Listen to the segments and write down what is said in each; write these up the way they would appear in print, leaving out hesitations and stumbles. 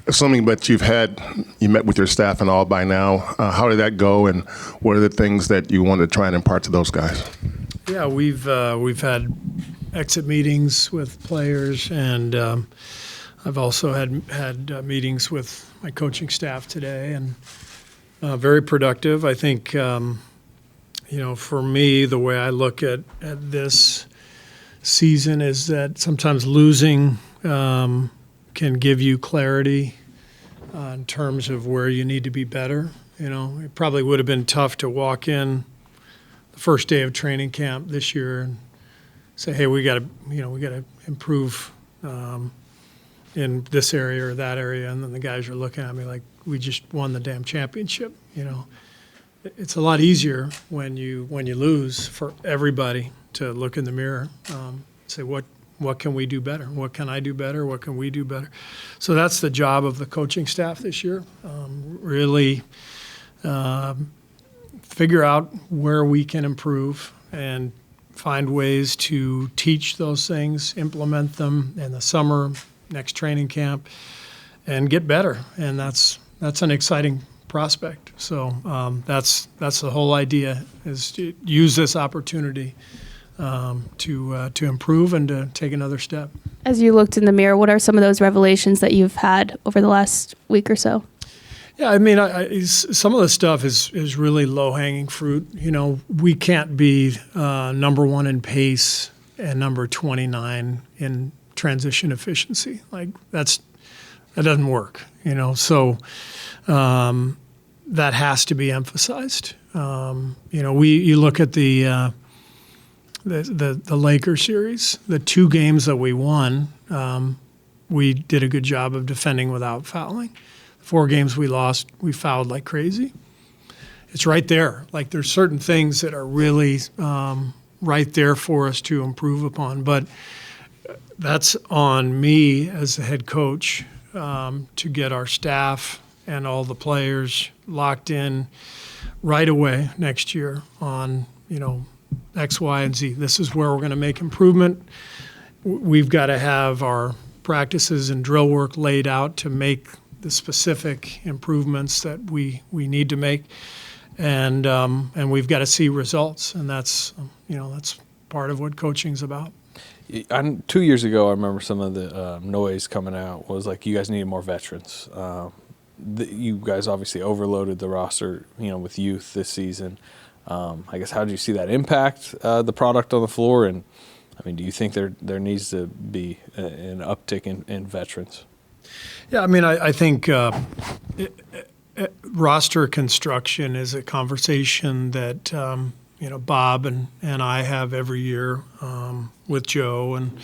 Assuming, but you met with your staff and all by now. How did that go, and what are the things that you want to try and impart to those guys? Yeah, we've had exit meetings with players, and I've also had meetings with my coaching staff today, and very productive. I think for me, the way I look at this season is that sometimes losing can give you clarity in terms of where you need to be better. It probably would have been tough to walk in the first day of training camp this year and say, "Hey, we got to improve in this area or that area," and then the guys are looking at me like, "We just won the damn championship." It's a lot easier when you lose for everybody to look in the mirror, say what can we do better? What can I do better? What can we do better? So that's the job of the coaching staff this year. Really figure out where we can improve and find ways to teach those things, implement them in the summer, next training camp, and get better. And that's an exciting prospect. So that's the whole idea, is to use this opportunity to improve and to take another step. As you looked in the mirror, what are some of those revelations that you've had over the last week or so? Yeah, I mean, some of the stuff is really low-hanging fruit. We can't be number 1 in pace and number 29 in transition efficiency. Like that doesn't work. So that has to be emphasized. You look at the Lakers series, the 2 games that we won, we did a good job of defending without fouling. 4 games we lost, we fouled like crazy. It's right there. Like there's certain things that are really right there for us to improve upon. But that's on me as the head coach to get our staff and all the players locked in right away next year on, X, Y, and Z. This is where we're going to make improvement. We've got to have our practices and drill work laid out to make the specific improvements that we need to make, and we've got to see results, and that's part of what coaching's about. 2 years ago, I remember some of the noise coming out was like you guys needed more veterans. You guys obviously overloaded the roster, with youth this season. I guess how do you see that impact the product on the floor? And I mean, do you think there needs to be an uptick in veterans? Yeah, I mean, I think roster construction is a conversation that Bob and I have every year with Joe and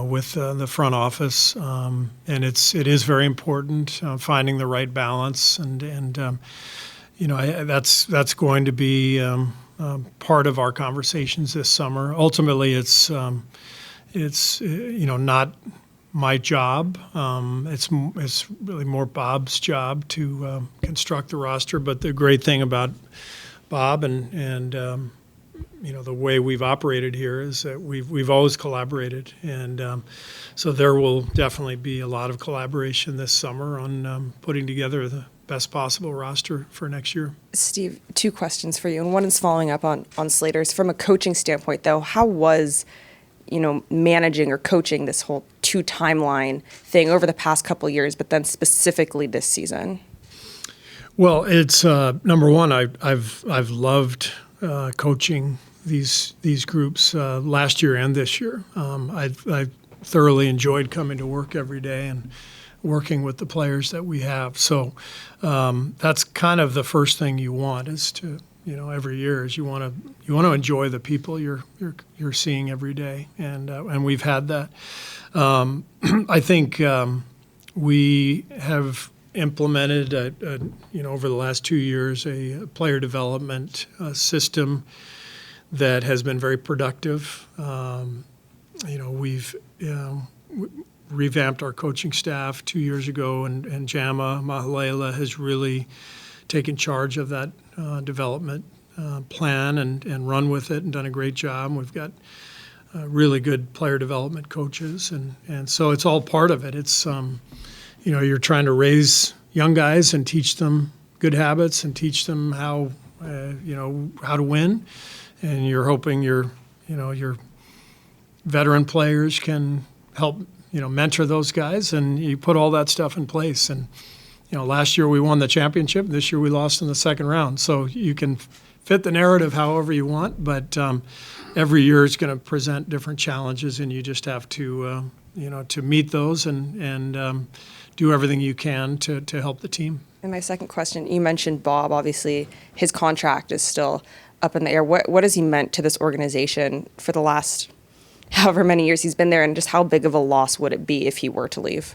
with the front office, and it is very important finding the right balance, and that's going to be part of our conversations this summer. Ultimately, it's not my job. It's really more Bob's job to construct the roster. But the great thing about Bob and the way we've operated here is that we've always collaborated, and so there will definitely be a lot of collaboration this summer on putting together the best possible roster for next year. Steve, 2 questions for you, and one is following up on Slater's. From a coaching standpoint, though, how was managing or coaching this whole 2 timeline thing over the past couple of years, but then specifically this season? Well, it's number one. I've loved coaching these groups last year and this year. I thoroughly enjoyed coming to work every day and working with the players that we have. So that's kind of the first thing you want is to every year is you want to enjoy the people you're seeing every day, and we've had that. I think we have implemented over the last 2 years a player development system that has been very productive. We've revamped our coaching staff 2 years ago, and Jama Mahalela has really taken charge of that development plan and run with it and done a great job. We've got really good player development coaches, and so it's all part of it. It's you're trying to raise young guys and teach them good habits and teach them how how to win, and you're hoping your veteran players can help mentor those guys, and you put all that stuff in place. And last year we won the championship. This year we lost in the second round. So you can fit the narrative however you want, but every year is going to present different challenges, and you just have to to meet those and do everything you can to help the team. And my second question, you mentioned Bob. Obviously, his contract is still up in the air. What has he meant to this organization for the last however many years he's been there, and just how big of a loss would it be if he were to leave?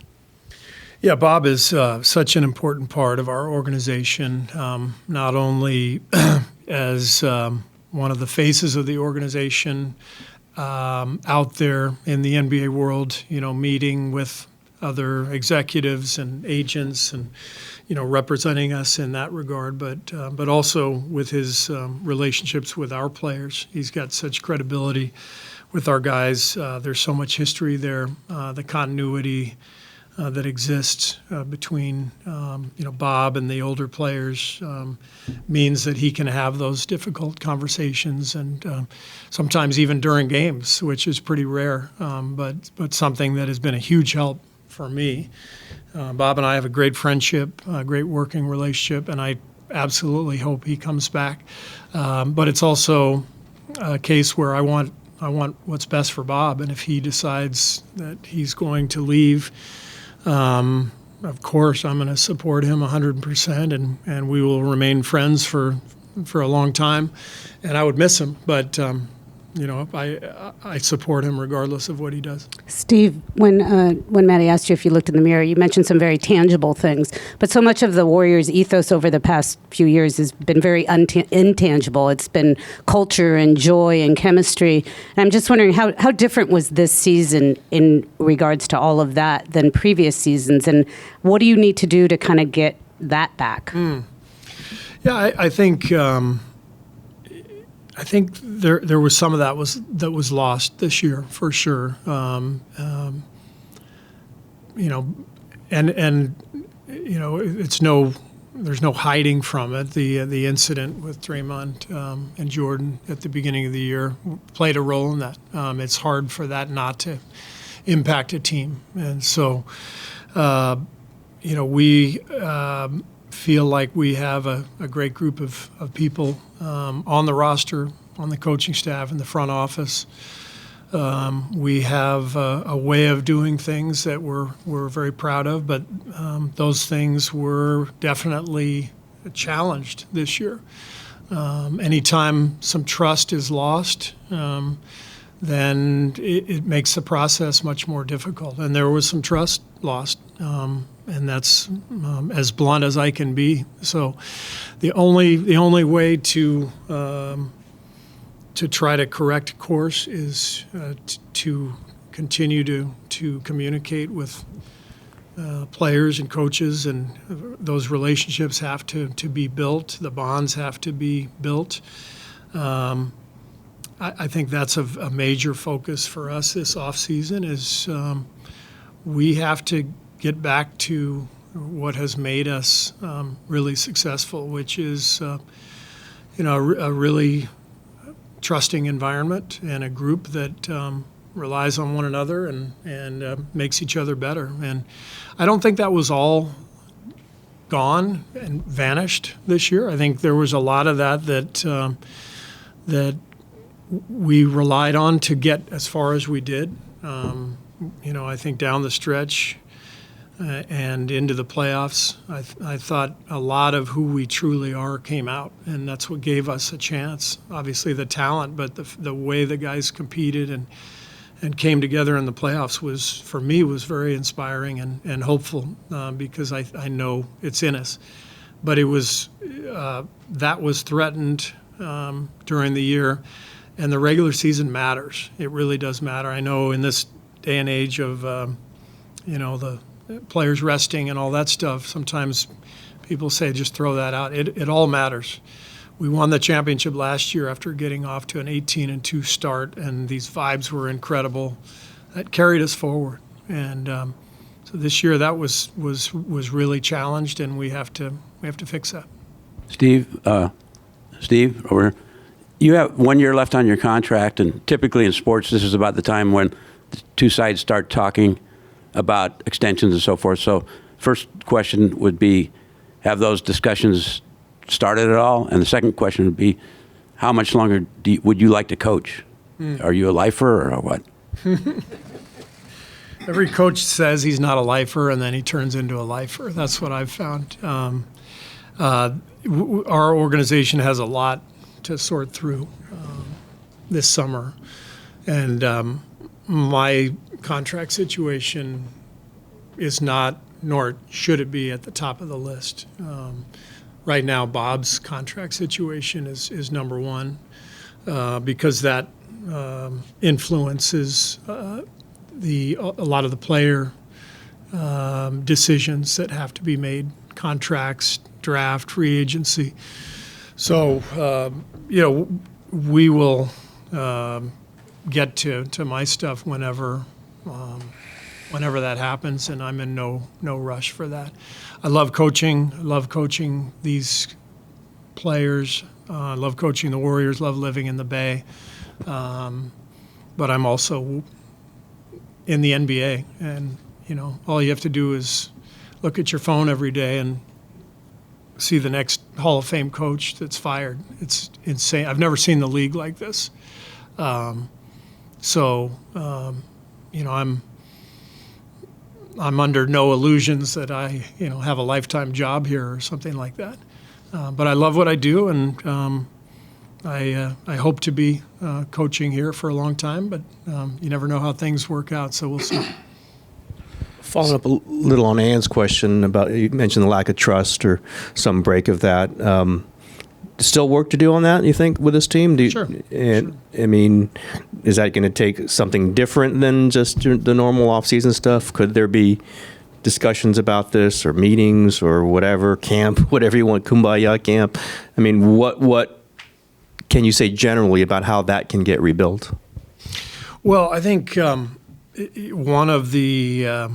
Yeah, Bob is such an important part of our organization, not only as one of the faces of the organization out there in the NBA world, meeting with other executives and agents and, representing us in that regard, but also with his relationships with our players. He's got such credibility with our guys. There's so much history there, the continuity that exists between Bob and the older players means that he can have those difficult conversations, and sometimes even during games, which is pretty rare, but something that has been a huge help for me. Bob and I have a great friendship, a great working relationship, and I absolutely hope he comes back. But it's also a case where I want what's best for Bob, and if he decides that he's going to leave, of course, I'm going to support him 100%, and we will remain friends for a long time. And I would miss him, but I support him regardless of what he does. Steve, when Maddie asked you if you looked in the mirror, you mentioned some very tangible things, but so much of the Warriors' ethos over the past few years has been very intangible. It's been culture and joy and chemistry. And I'm just wondering how different was this season in regards to all of that than previous seasons, and what do you need to do to kind of get that back? Yeah, I think. I think there was some of that was lost this year for sure. There's no hiding from it. The incident with Draymond and Jordan at the beginning of the year played a role in that. It's hard for that not to impact a team, and so we feel like we have a great group of people on the roster, on the coaching staff, in the front office. We have a way of doing things that we're very proud of, but those things were definitely challenged this year. Anytime some trust is lost, then it makes the process much more difficult. And there was some trust lost, and that's as blunt as I can be. So the only way to try to correct course is to continue to communicate with players and coaches, and those relationships have to be built. The bonds have to be built. I think that's a major focus for us this offseason is we have to get back to what has made us really successful, which is a really trusting environment and a group that relies on one another and makes each other better. And I don't think that was all gone and vanished this year. I think there was a lot of that we relied on to get as far as we did. I think down the stretch and into the playoffs, I thought a lot of who we truly are came out, and that's what gave us a chance. Obviously the talent, but the way the guys competed and came together in the playoffs was, for me, was very inspiring and hopeful because I know it's in us. But it was that was threatened during the year, and the regular season matters. It really does matter. I know in this day and age of the players resting and all that stuff, sometimes people say just throw that out. It all matters. We won the championship last year after getting off to an 18-2 start, and these vibes were incredible. That carried us forward, and So this year that was really challenged, and we have to fix that. Steve, over. You have 1 year left on your contract, and typically in sports, this is about the time when the two sides start talking about extensions and so forth. So, first question would be, have those discussions started at all? And the second question would be, how much longer would you like to coach? Are you a lifer or what? Every coach says he's not a lifer, and then he turns into a lifer. That's what I've found. Our organization has a lot to sort through this summer, and my contract situation is not, nor should it be, at the top of the list. Right now, Bob's contract situation is number one because that influences a lot of the player decisions that have to be made, contracts, draft, free agency. So, we will get to my stuff whenever that happens, and I'm in no rush for that. I love coaching. I love coaching these players. I love coaching the Warriors. Love living in the Bay. But I'm also in the NBA, and all you have to do is look at your phone every day and see the next Hall of Fame coach that's fired. It's insane. I've never seen the league like this. I'm under no illusions that I have a lifetime job here or something like that. But I love what I do, and I hope to be coaching here for a long time. But you never know how things work out, so we'll see. Following up a little on Ann's question about, you mentioned the lack of trust or some break of that. Still work to do on that, you think, with this team? Sure. And I mean, is that going to take something different than just the normal off-season stuff? Could there be discussions about this, or meetings, or whatever, camp, whatever you want, kumbaya camp? I mean, what can you say generally about how that can get rebuilt? Well, I think one of the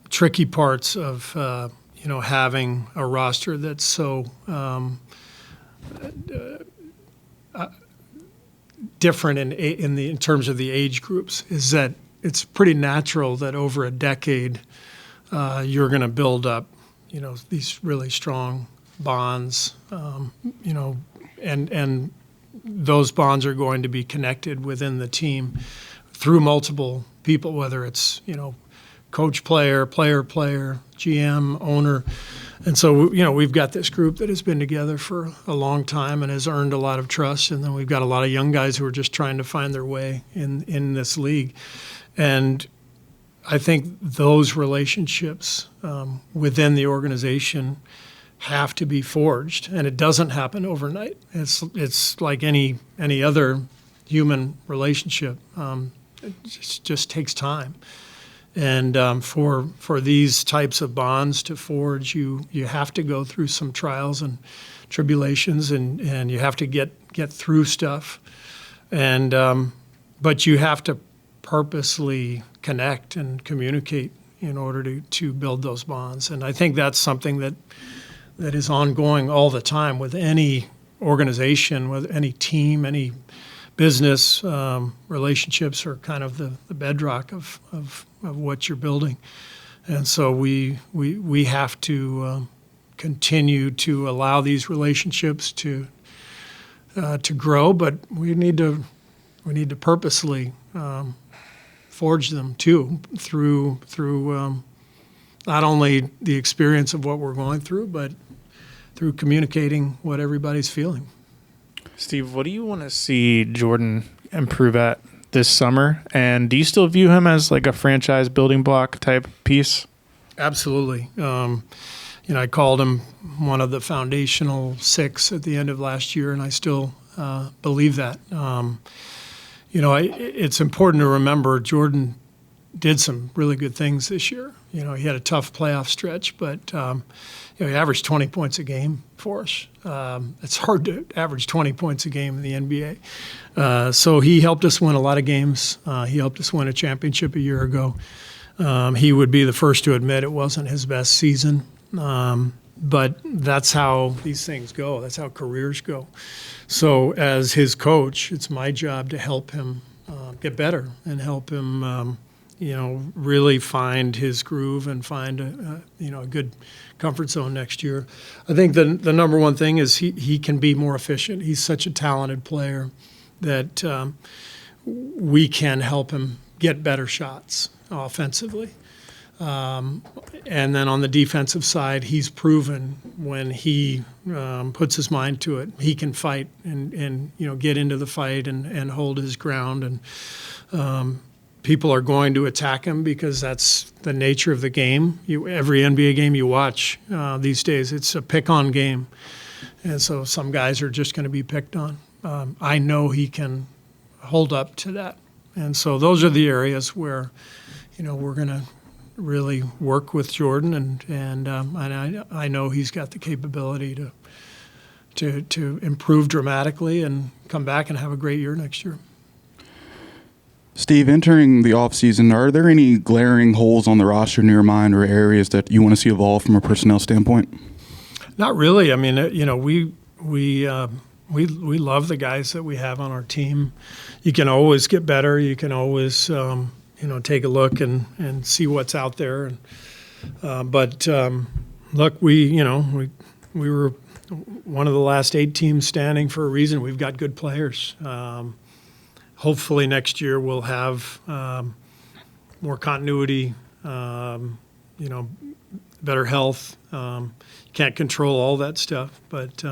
tricky parts of having a roster that's so different in terms of the age groups is that it's pretty natural that over a decade you're going to build up these really strong bonds, and those bonds are going to be connected within the team through multiple people, whether it's coach, player, GM, owner. And so, we've got this group that has been together for a long time and has earned a lot of trust. And then we've got a lot of young guys who are just trying to find their way in this league. And I think those relationships within the organization have to be forged, and it doesn't happen overnight. It's like any other human relationship. It just takes time. And for these types of bonds to forge, you have to go through some trials and tribulations, and you have to get through stuff. And but you have to purposely connect and communicate in order to build those bonds. And I think that's something that is ongoing all the time with any organization, with any team, any business. Relationships are kind of the bedrock of what you're building. And so we have to continue to allow these relationships to grow, but we need to purposely forge them too through not only the experience of what we're going through, but through communicating what everybody's feeling. Steve, what do you want to see Jordan improve at this summer? And do you still view him as like a franchise building block type piece? Absolutely. I called him one of the foundational six at the end of last year, and I still believe that. It's important to remember Jordan did some really good things this year. He had a tough playoff stretch, but he averaged 20 points a game for us. It's hard to average 20 points a game in the NBA. So he helped us win a lot of games. He helped us win a championship a year ago. He would be the first to admit it wasn't his best season. But that's how these things go. That's how careers go. So as his coach, it's my job to help him get better and help him, really find his groove and find a good comfort zone next year. I think the number one thing is he can be more efficient. He's such a talented player that we can help him get better shots offensively. And then on the defensive side, he's proven when he puts his mind to it, he can fight and get into the fight and hold his ground. And people are going to attack him because that's the nature of the game. Every NBA game you watch these days, it's a pick-on game. And so some guys are just going to be picked on. I know he can hold up to that. And so those are the areas where, we're going to really work with Jordan, and I know he's got the capability to improve dramatically and come back and have a great year next year. Steve, entering the offseason, are there any glaring holes on the roster in your mind or areas that you want to see evolve from a personnel standpoint? Not really. I mean, we love the guys that we have on our team. You can always get better. You can always take a look and see what's out there. But look, we were one of the last 8 teams standing for a reason. We've got good players. Hopefully next year we'll have more continuity, better health. Can't control all that stuff, but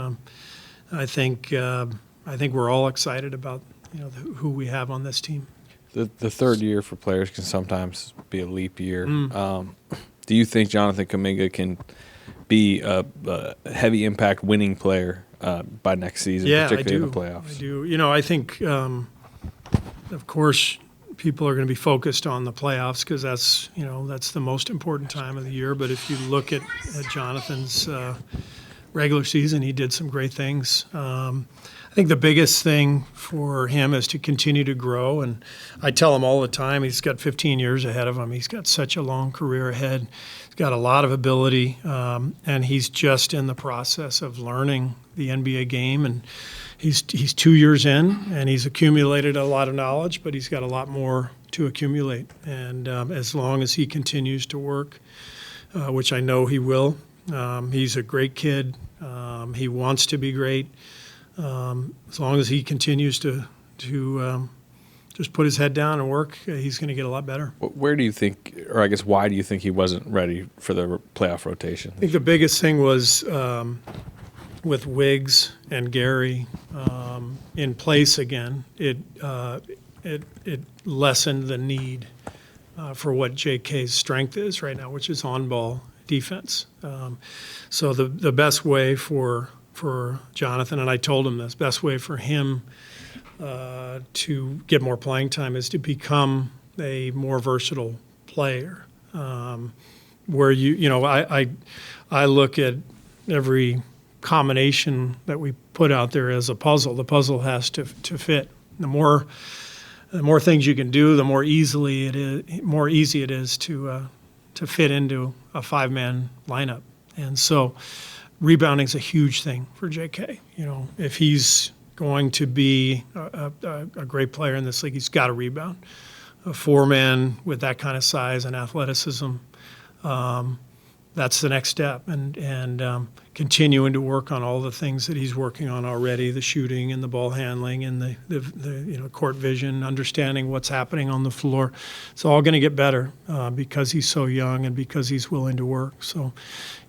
I think we're all excited about who we have on this team. The third year for players can sometimes be a leap year. Do you think Jonathan Kuminga can be a heavy impact winning player by next season, particularly in the playoffs? I do. I think, of course, people are going to be focused on the playoffs because that's the most important time of the year. But if you look at Jonathan's regular season, he did some great things. I think the biggest thing for him is to continue to grow. And I tell him all the time, he's got 15 years ahead of him. He's got such a long career ahead. He's got a lot of ability, and he's just in the process of learning the NBA game. And he's 2 years in, and he's accumulated a lot of knowledge, but he's got a lot more to accumulate. And as long as he continues to work, which I know he will, he's a great kid. He wants to be great. As long as he continues to just put his head down and work, he's going to get a lot better. Where do you think, or I guess why do you think he wasn't ready for the playoff rotation? I think the biggest thing was with Wiggs and Gary in place again. It lessened the need for what JK's strength is right now, which is on-ball defense. So the best way for Jonathan, and I told him this, best way for him to get more playing time is to become a more versatile player. Where I look at every combination that we put out there as a puzzle. The puzzle has to fit. The more things you can do, the more easy it is to fit into a 5-man lineup. And so rebounding is a huge thing for JK. If he's going to be a great player in this league, he's got to rebound. A 4-man with that kind of size and athleticism, that's the next step. And continuing to work on all the things that he's working on already, the shooting and the ball handling and the court vision, understanding what's happening on the floor. It's all going to get better because he's so young and because he's willing to work. So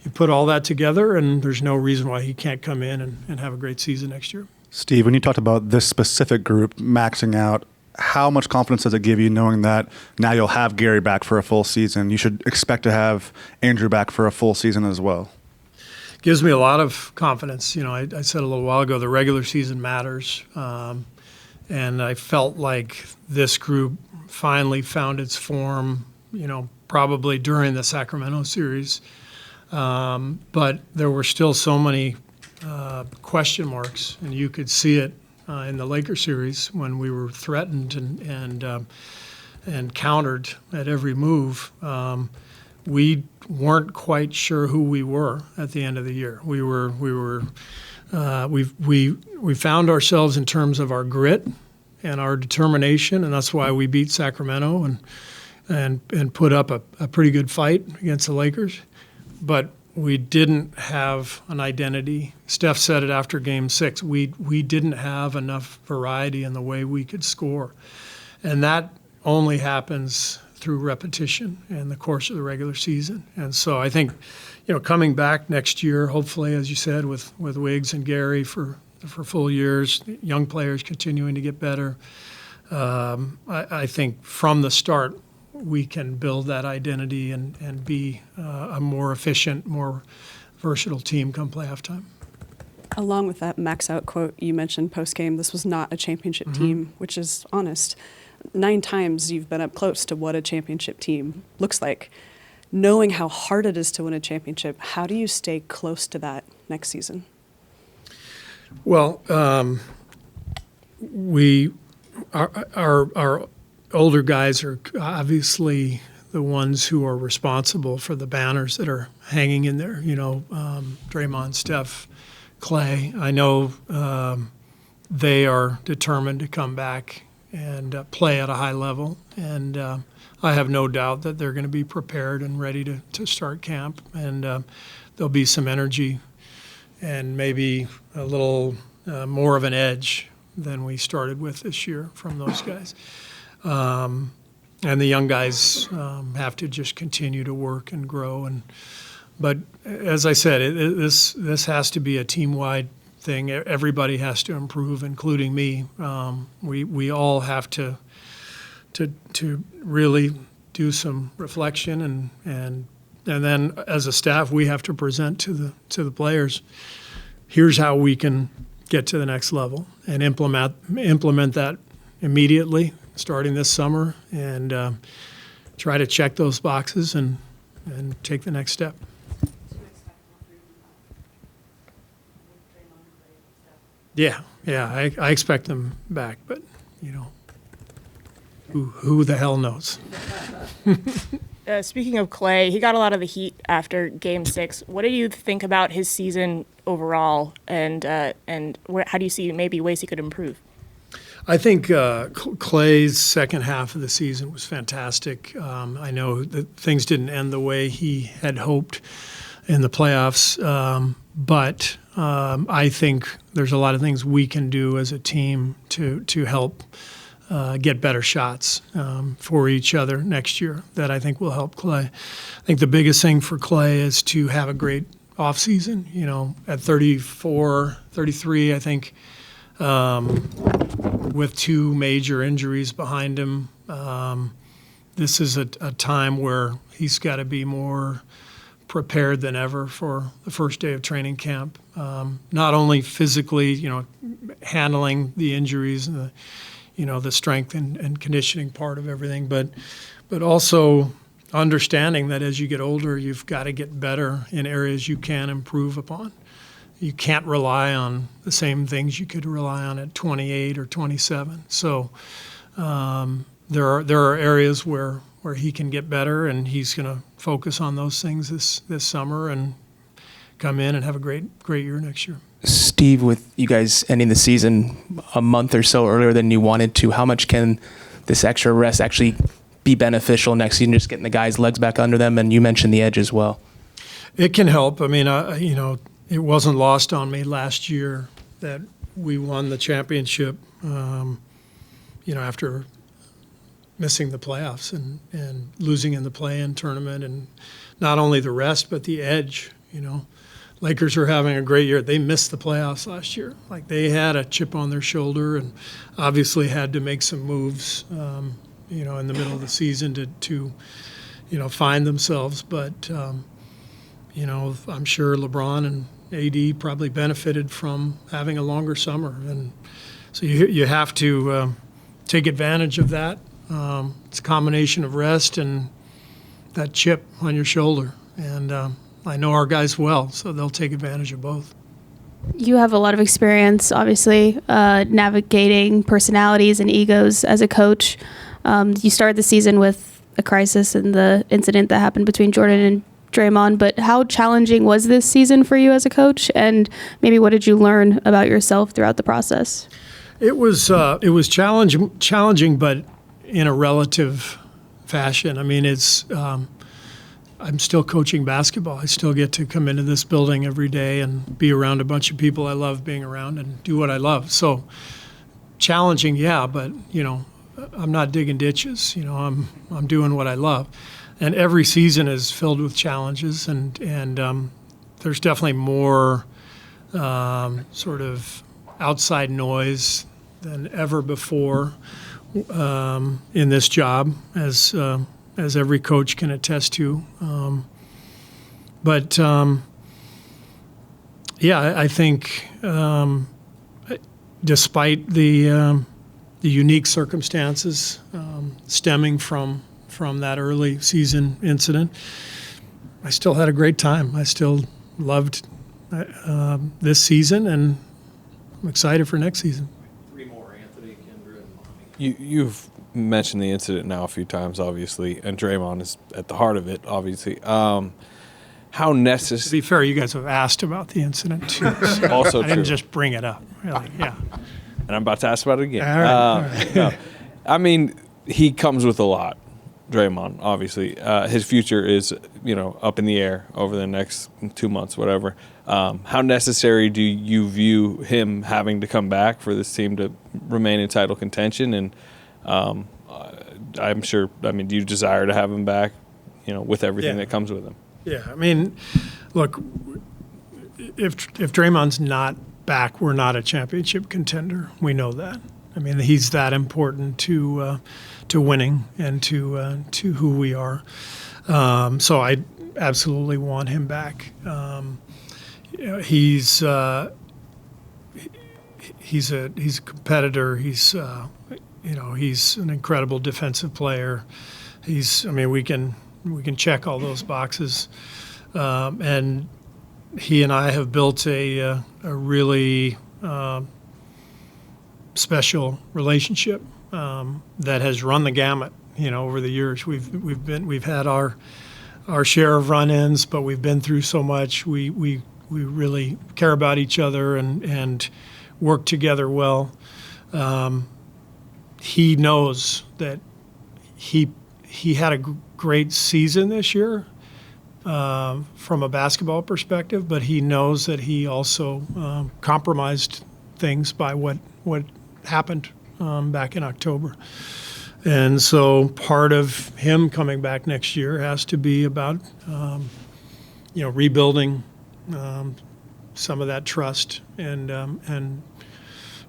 you put all that together, and there's no reason why he can't come in and have a great season next year. Steve, when you talked about this specific group maxing out, how much confidence does it give you knowing that now you'll have Gary back for a full season? You should expect to have Andrew back for a full season as well. Gives me a lot of confidence. I said a little while ago, the regular season matters. And I felt like this group finally found its form, probably during the Sacramento series. But there were still so many question marks, and you could see it in the Lakers series when we were threatened and and countered at every move. We weren't quite sure who we were at the end of the year. We found ourselves in terms of our grit and our determination, and that's why we beat Sacramento and put up a pretty good fight against the Lakers. But we didn't have an identity. Steph said it after Game 6. We didn't have enough variety in the way we could score, and that only happens through repetition in the course of the regular season. And so I think, coming back next year, hopefully, as you said, with Wiggs and Gary for full years, young players continuing to get better, I think from the start we can build that identity and be a more efficient, more versatile team come playoff time. Along with that max out quote you mentioned post-game, this was not a championship team, which is honest. 9 times you've been up close to what a championship team looks like. Knowing how hard it is to win a championship, how do you stay close to that next season? Well, our older guys are obviously the ones who are responsible for the banners that are hanging in there. Draymond, Steph, Clay. I know they are determined to come back and play at a high level. And I have no doubt that they're going to be prepared and ready to start camp. And there'll be some energy and maybe a little more of an edge than we started with this year from those guys. And the young guys have to just continue to work and grow. But as I said, this has to be a team-wide thing. Everybody has to improve, including me. We all have to really do some reflection, and then as a staff we have to present to the players. Here's how we can get to the next level and implement that immediately, starting this summer, and try to check those boxes and take the next step. Yeah, I expect them back, but who the hell knows? Speaking of Clay, he got a lot of the heat after Game 6. What do you think about his season overall, and how do you see maybe ways he could improve? I think Clay's second half of the season was fantastic. I know that things didn't end the way he had hoped in the playoffs, but I think there's a lot of things we can do as a team to help get better shots for each other next year that I think will help Clay. I think the biggest thing for Clay is to have a great offseason. At 34, 33, I think, with 2 major injuries behind him, this is a time where he's got to be more prepared than ever for the first day of training camp. Not only physically, handling the injuries and the strength and conditioning part of everything, but also understanding that as you get older, you've got to get better in areas you can improve upon. You can't rely on the same things you could rely on at 28 or 27. So there are areas where he can get better, and he's going to focus on those things this summer and come in and have a great year next year. Steve, with you guys ending the season a month or so earlier than you wanted to, how much can this extra rest actually be beneficial next season, just getting the guys' legs back under them? And you mentioned the edge as well. It can help. I mean, it wasn't lost on me last year that we won the championship, after missing the playoffs and losing in the play-in tournament, and not only the rest, but the edge, Lakers are having a great year. They missed the playoffs last year. Like, they had a chip on their shoulder and obviously had to make some moves, in the middle of the season to find themselves. But, I'm sure LeBron and AD probably benefited from having a longer summer. And so you have to take advantage of that. It's a combination of rest and that chip on your shoulder. And I know our guys well, so they'll take advantage of both. You have a lot of experience, obviously, navigating personalities and egos as a coach. You started the season with a crisis and the incident that happened between Jordan and Draymond, but how challenging was this season for you as a coach? And maybe what did you learn about yourself throughout the process? It was challenging, but in a relative fashion. I mean, I'm still coaching basketball. I still get to come into this building every day and be around a bunch of people I love being around and do what I love. So challenging, yeah, but I'm not digging ditches. I'm doing what I love. And every season is filled with challenges, and there's definitely more sort of outside noise than ever before in this job, as every coach can attest to. I think despite the unique circumstances stemming from that early season incident, I still had a great time. I still loved this season, and I'm excited for next season. You've mentioned the incident now a few times, obviously, and Draymond is at the heart of it, obviously. How necessary? To be fair, you guys have asked about the incident too. So Also I didn't true. just bring it up, really. Yeah. And I'm about to ask about it again. All right. No. I mean, he comes with a lot, Draymond, obviously. His future is, up in the air over the next 2 months, whatever. How necessary do you view him having to come back for this team to remain in title contention? And I'm sure, do you desire to have him back, with everything that comes with him? Yeah, I mean, look, if Draymond's not back, we're not a championship contender. We know that. I mean, he's that important to winning and to who we are. So I absolutely want him back. He's a competitor. He's an incredible defensive player. We can check all those boxes, and he and I have built a really special relationship that has run the gamut. Over the years, we've had our share of run-ins, but we've been through so much. We really care about each other and work together well. He knows that he had a great season this year from a basketball perspective, but he knows that he also compromised things by what happened back in October. And so part of him coming back next year has to be about rebuilding some of that trust and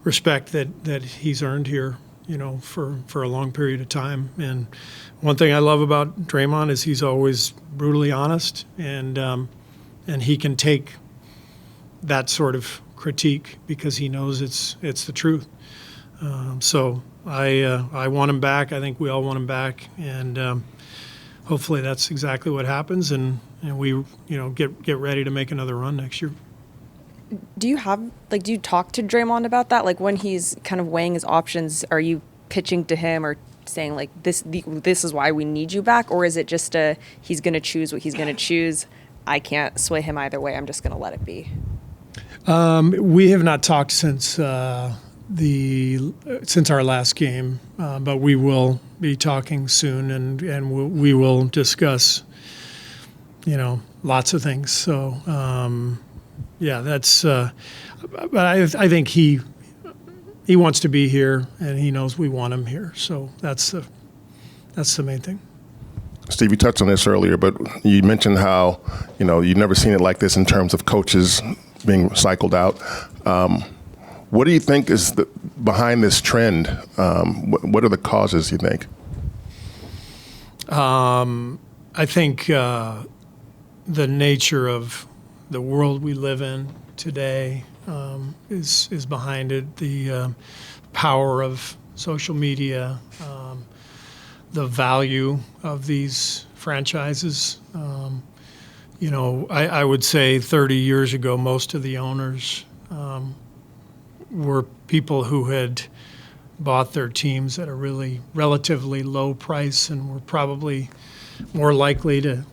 respect that he's earned here, for a long period of time. And one thing I love about Draymond is he's always brutally honest, and he can take that sort of critique because he knows it's the truth. So I want him back. I think we all want him back, and hopefully that's exactly what happens, and we get ready to make another run next year. Do you talk to Draymond about that? Like when he's kind of weighing his options, are you pitching to him or saying like this is why we need you back, or is it just he's going to choose what he's going to choose? I can't sway him either way. I'm just going to let it be. We have not talked since our last game, but we will be talking soon, and we will discuss, lots of things. So. That's. But I think he wants to be here, and he knows we want him here. So that's the main thing. Steve, you touched on this earlier, but you mentioned how you've never seen it like this in terms of coaches being cycled out. What do you think is behind this trend? What are the causes, you think? I think the nature of the world we live in today is behind it. The power of social media, the value of these franchises. I would say 30 years ago, most of the owners were people who had bought their teams at a really relatively low price, and were probably more likely to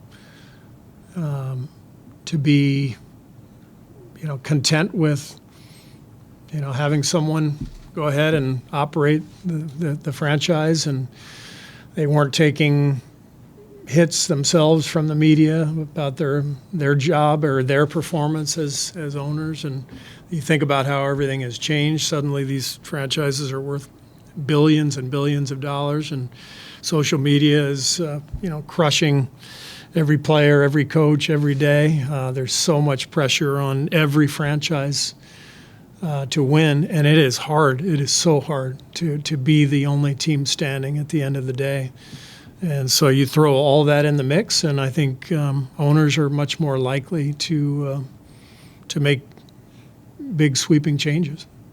be, content with, having someone go ahead and operate the franchise, and they weren't taking hits themselves from the media about their job or their performance as owners. And you think about how everything has changed. Suddenly these franchises are worth billions and billions of dollars, and social media is crushing every player, every coach, every day. There's so much pressure on every franchise to win, and it is hard. It is so hard to be the only team standing at the end of the day. And so you throw all that in the mix, and I think owners are much more likely to make big sweeping changes.